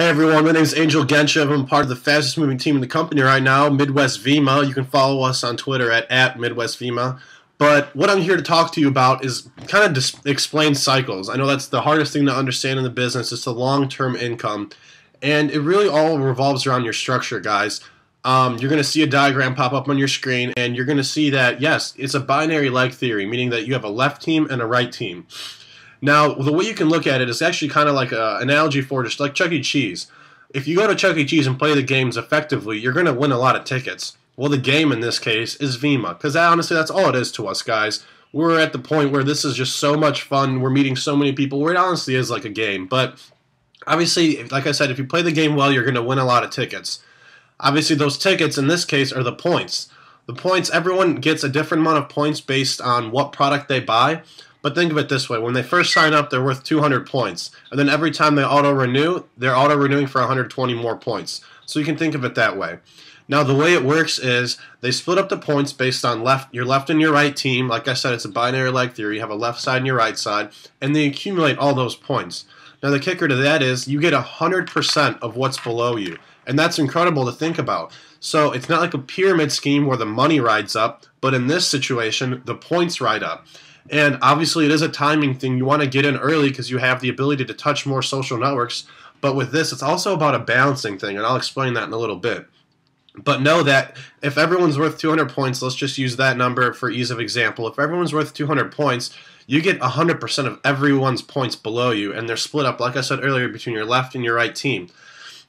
Hey everyone, my name is Angel Genshiv. I'm part of the fastest moving team in the company right now, Midwest Vemma. You can follow us on Twitter at Midwest Vemma. But what I'm here to talk to you about is kind of explain cycles. I know that's the hardest thing to understand in the business. It's the long-term income. And it really all revolves around your structure, guys. You're going to see a diagram pop up on your screen, and you're going to see that, yes, it's a binary-like theory, meaning that you have a left team and a right team. Now, the way you can look at it is actually kind of like an analogy for just like Chuck E. Cheese. If you go to Chuck E. Cheese and play the games effectively, you're going to win a lot of tickets. Well, the game in this case is Vemma, because honestly, that's all it is to us, guys. We're at the point where this is just so much fun. We're meeting so many people where it honestly is like a game. But obviously, like I said, if you play the game well, you're going to win a lot of tickets. Obviously, those tickets in this case are the points. The points, everyone gets a different amount of points based on what product they buy. But think of it this way. When they first sign up, they're worth 200 points. And then every time they auto-renew, they're auto-renewing for 120 more points. So you can think of it that way. Now, the way it works is they split up the points based on your left and your right team. Like I said, it's a binary-like theory. You have a left side and your right side. And they accumulate all those points. Now, the kicker to that is you get 100% of what's below you. And that's incredible to think about. So it's not like a pyramid scheme where the money rides up. But in this situation, the points ride up. And obviously it is a timing thing. You want to get in early because you have the ability to touch more social networks. But with this, it's also about a balancing thing, and I'll explain that in a little bit. But know that if everyone's worth 200 points, let's just use that number for ease of example. If everyone's worth 200 points, you get 100% of everyone's points below you, and they're split up, like I said earlier, between your left and your right team.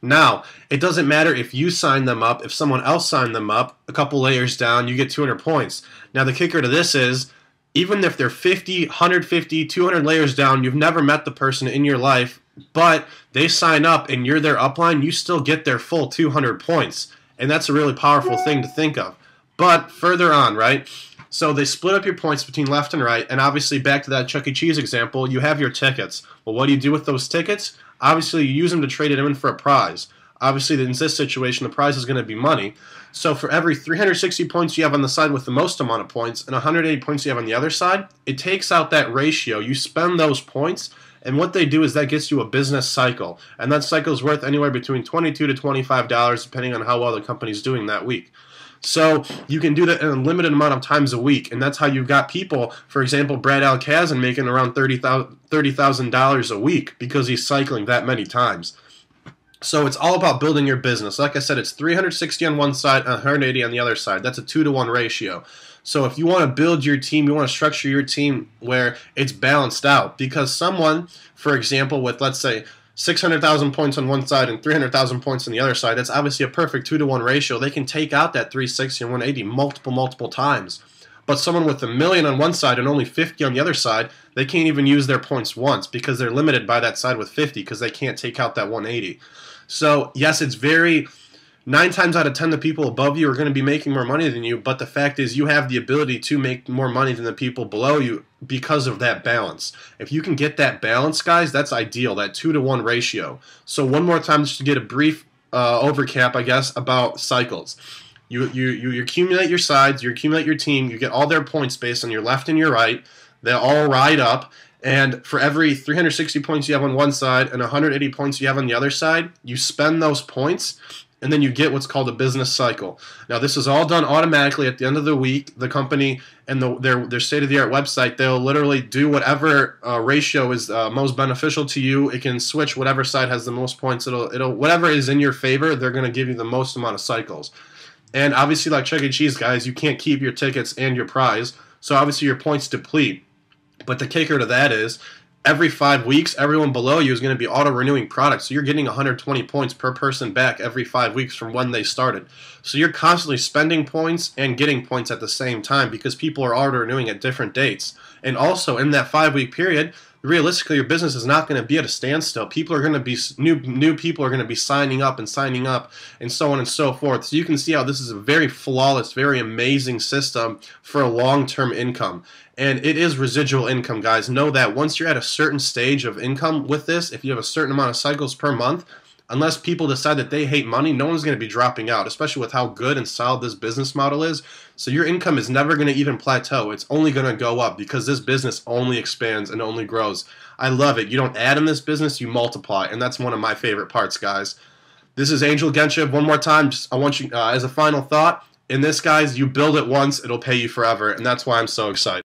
Now, it doesn't matter if you sign them up. If someone else signed them up, a couple layers down, you get 200 points. Now, the kicker to this is, even if they're 50, 150, 200 layers down, you've never met the person in your life, but they sign up and you're their upline, you still get their full 200 points. And that's a really powerful thing to think of. But further on, right? So they split up your points between left and right, and obviously back to that Chuck E. Cheese example, you have your tickets. Well, what do you do with those tickets? Obviously, you use them to trade it in for a prize. Obviously, in this situation, the prize is going to be money. So for every 360 points you have on the side with the most amount of points and 180 points you have on the other side, it takes out that ratio. You spend those points, and what they do is that gets you a business cycle. And that cycle is worth anywhere between $22 to $25, depending on how well the company's doing that week. So you can do that in a limited amount of times a week, and that's how you've got people, for example, Brad Alcazan making around $30,000 a week because he's cycling that many times. So it's all about building your business. Like I said, it's 360 on one side and 180 on the other side. That's a 2-to-1 ratio. So if you want to build your team, you want to structure your team where it's balanced out. Because someone, for example, with, let's say, 600,000 points on one side and 300,000 points on the other side, that's obviously a perfect 2-to-1 ratio. They can take out that 360 and 180 multiple times. But someone with 1 million on one side and only 50 on the other side, they can't even use their points once because they're limited by that side with 50 because they can't take out that 180. So, yes, it's 9 times out of 10 the people above you are going to be making more money than you, but the fact is you have the ability to make more money than the people below you because of that balance. If you can get that balance, guys, that's ideal, that 2-to-1 ratio. So one more time just to get a brief overcap, I guess, about cycles. You accumulate your sides, you accumulate your team, you get all their points based on your left and your right. They all ride up. And for every 360 points you have on one side and 180 points you have on the other side, you spend those points, and then you get what's called a business cycle. Now, this is all done automatically at the end of the week. The company and their state-of-the-art website, they'll literally do whatever ratio is most beneficial to you. It can switch whatever side has the most points. It'll whatever is in your favor, they're going to give you the most amount of cycles. And obviously, like Chuck E. Cheese, guys, you can't keep your tickets and your prize. So obviously, your points deplete. But the kicker to that is every 5 weeks, everyone below you is going to be auto-renewing products. So you're getting 120 points per person back every 5 weeks from when they started. So you're constantly spending points and getting points at the same time because people are auto-renewing at different dates. And also in that 5-week period, realistically, your business is not going to be at a standstill. People are going to be new people are going to be signing up and so on and so forth. So you can see how this is a very flawless, very amazing system for a long-term income. And it is residual income, guys. Know that once you're at a certain stage of income with this, if you have a certain amount of cycles per month, unless people decide that they hate money, no one's going to be dropping out, especially with how good and solid this business model is. So your income is never going to even plateau. It's only going to go up because this business only expands and only grows. I love it. You don't add in this business, you multiply, and that's one of my favorite parts, guys. This is Angel Genshiv. One more time, I want you, as a final thought, in this, guys, you build it once, it'll pay you forever, and that's why I'm so excited.